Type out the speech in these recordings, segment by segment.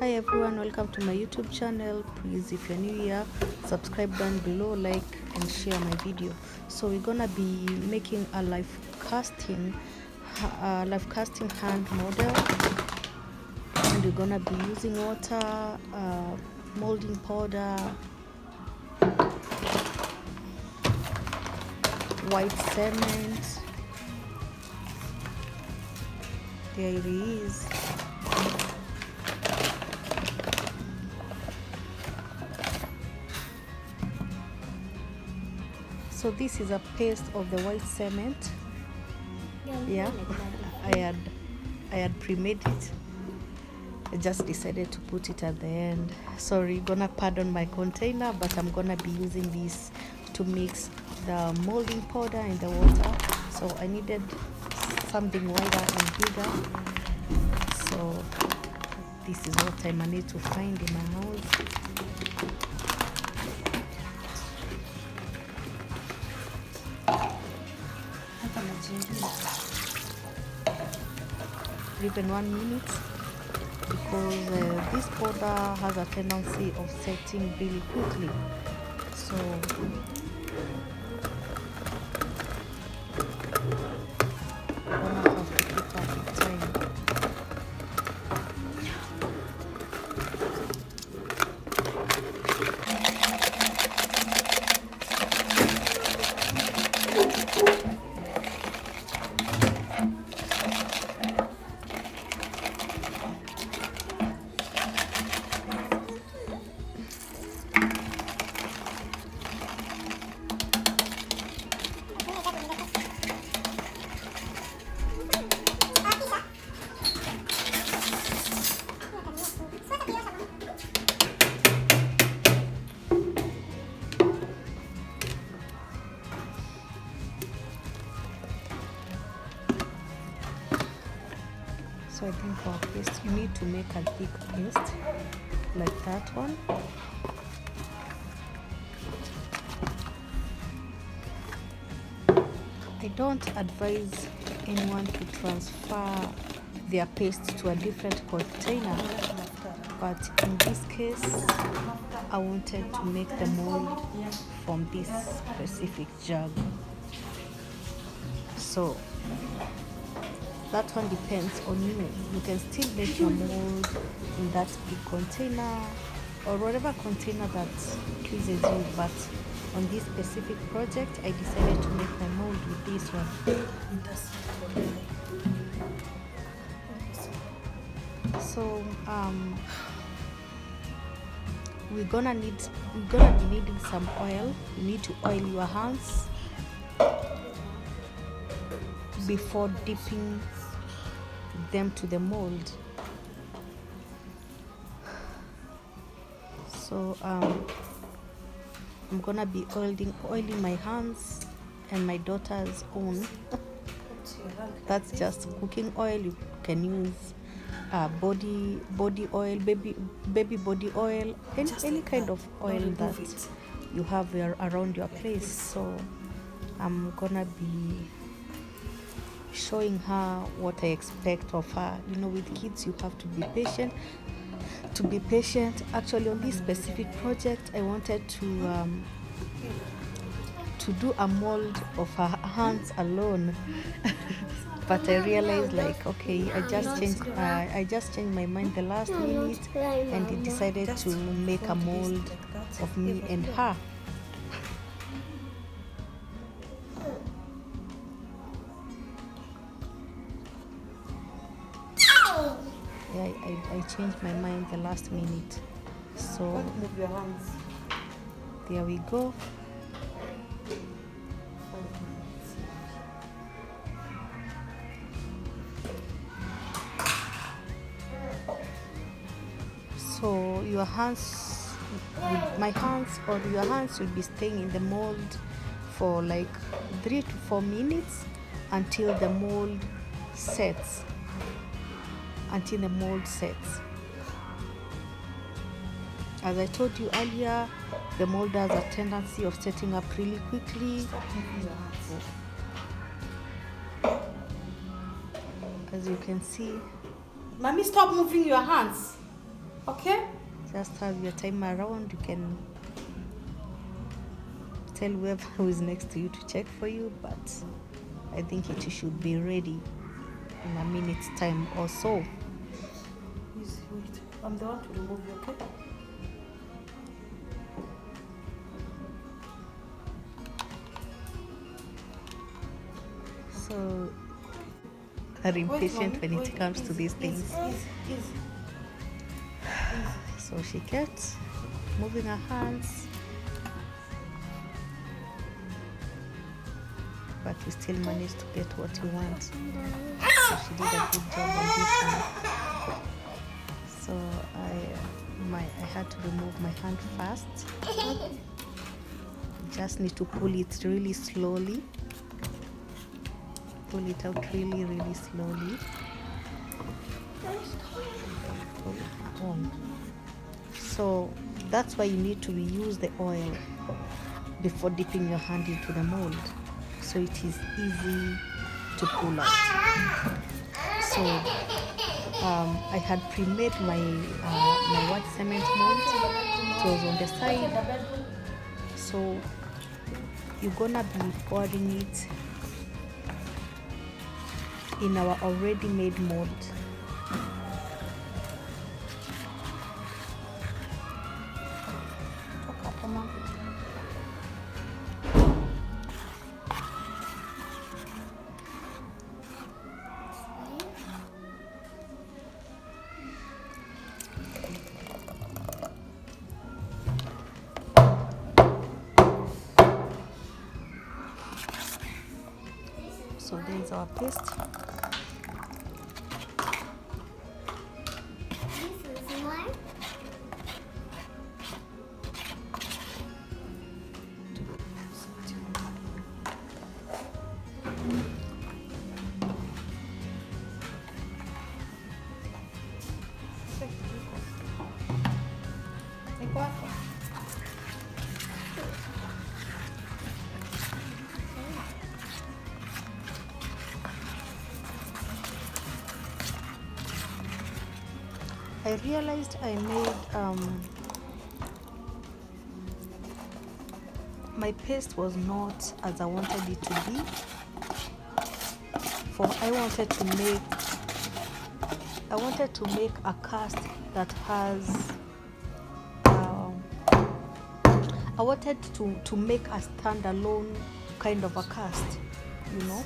Hi everyone, welcome to my YouTube channel. Please, if you're new here, subscribe down below, like and share my video. So we're gonna be making a live casting hand model, and we're gonna be using water, molding powder, white cement. There it is. So this is a paste of the white cement. Yeah, I had pre-made it. I just decided to put it at the end. Sorry, gonna pardon my container, but I'm gonna be using this to mix the molding powder in the water. So I needed something wider and bigger. So this is what I managed to find in my house. Even 1 minute, because this powder has a tendency of setting really quickly. So gonna have to keep up with time. So I think for a paste, you need to make a thick paste like that one. I don't advise anyone to transfer their paste to a different container, but in this case, I wanted to make the mold from this specific jug. So that one depends on you. You can still make your mold in that big container or whatever container that pleases you, but on this specific project I decided to make my mold with this one. So we're gonna be needing some oil. You need to oil your hands before dipping them to the mold. So I'm gonna be oiling my hands and my daughter's own. That's just cooking oil. You can use body oil, baby body oil, any kind of oil that you have around your place. So I'm gonna be showing her what I expect of her. You know, with kids you have to be patient. Actually, on this specific project I wanted to do a mold of her hands alone. But I realized, like, okay, I just changed my mind the last minute and decided to make a mold of me and her. Yeah, I changed my mind the last minute. So move your hands. There we go. So your hands, my hands or your hands will be staying in the mold for like 3 to 4 minutes until the mold sets. As I told you earlier, the mold has a tendency of setting up really quickly. As you can see. Mommy, stop moving your hands. Okay. Just have your timer around. You can tell whoever who is next to you to check for you, but I think it should be ready in a minute's time or so. Please wait. I'm the one to remove you, okay? So are impatient when it comes to these things. Easy. So she kept moving her hands, but you still managed to get what you want. So she did a good job on this one. So I had to remove my hand first. Just need to pull it really slowly. Pull it out really slowly. Pull it on. So that's why you need to reuse the oil before dipping your hand into the mold, so it is easy to pull out. So I had pre-made my white cement mold. It was on the side. So you're gonna be pouring it in our already made mold. So there's our paste. I realized I made my paste was not as I wanted it to be. For I wanted to make a cast that has I wanted to make a standalone kind of a cast, you know.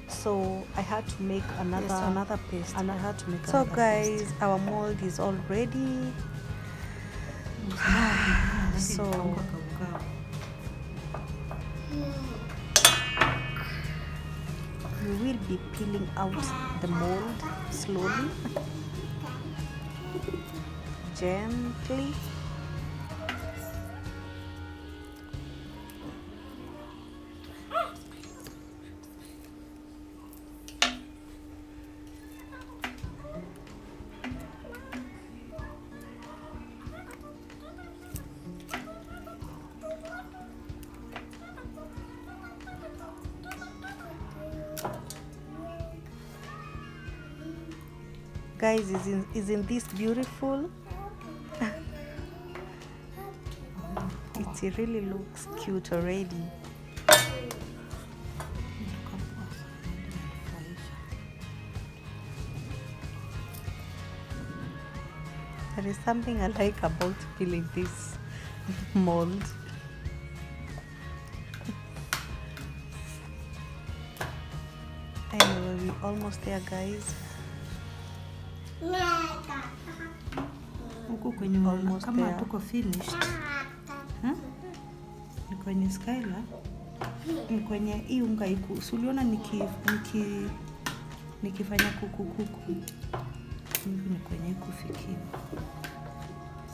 So I had to make another paste. And I had to make So another guys, paste. our mold is all ready. So we will be peeling out the mold slowly, gently. Guys, isn't this beautiful? It really looks cute already. There is something I like about peeling this mold. Anyway, we're almost there, guys. Huku kwenye Almost kama there. tuko finished. Ni kwenye Skylar. Ni kwenye hii unga iku. Uliona nikifanya kuku. Hivi ni kwenye kufikia.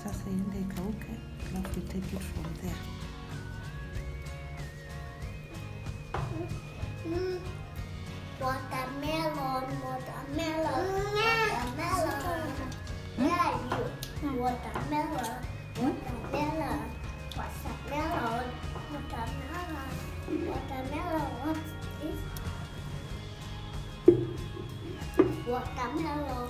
Sasa iende ikauke, alafu we take it from there. Watermelon. Yeah, you. Watermelon. What's this? Watermelon.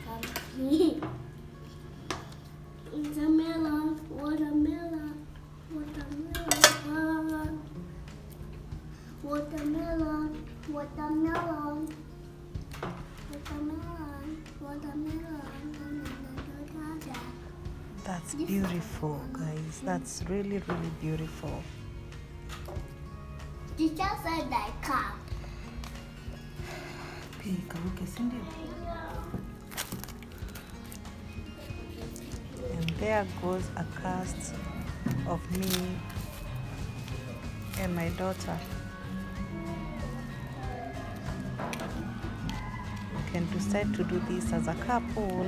What is here? It's a melon, watermelon, watermelon, watermelon, watermelon, watermelon, watermelon. That's beautiful, guys. That's really, really beautiful. Teacher said I can't. Pia ikauke, si ndio? And there goes a cast of me and my daughter. You can decide to do this as a couple.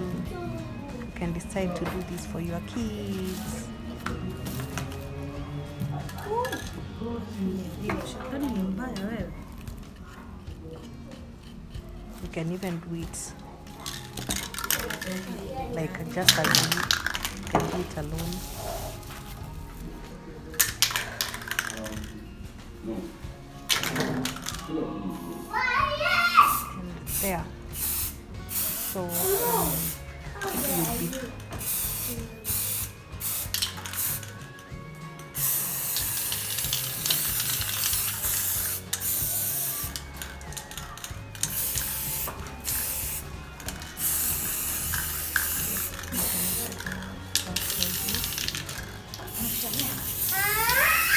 You can decide to do this for your kids. Shetani ni mbaya wewe. You can even do it like just as you can do it alone. And there. So you'll be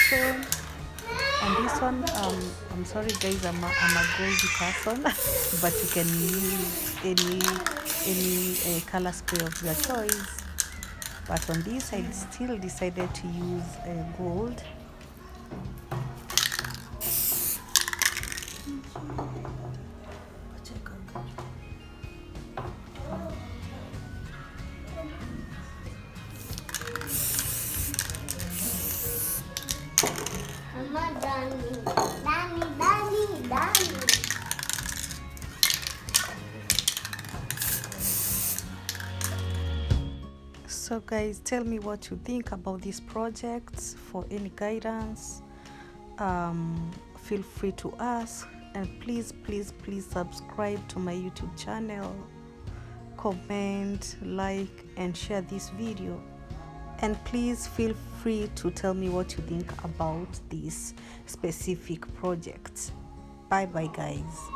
so on this one, I'm sorry guys, I'm a goldy person, but you can use any color spray of your choice. But on this, I still decided to use gold. Mama, Danny. So guys, tell me what you think about these projects. For any guidance, feel free to ask, and please subscribe to my YouTube channel, comment, like and share this video, and please feel free to tell me what you think about this specific project. Bye bye guys.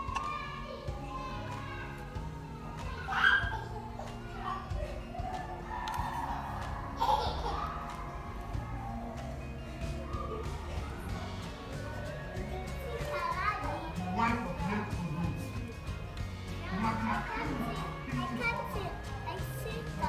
I can't see. I see the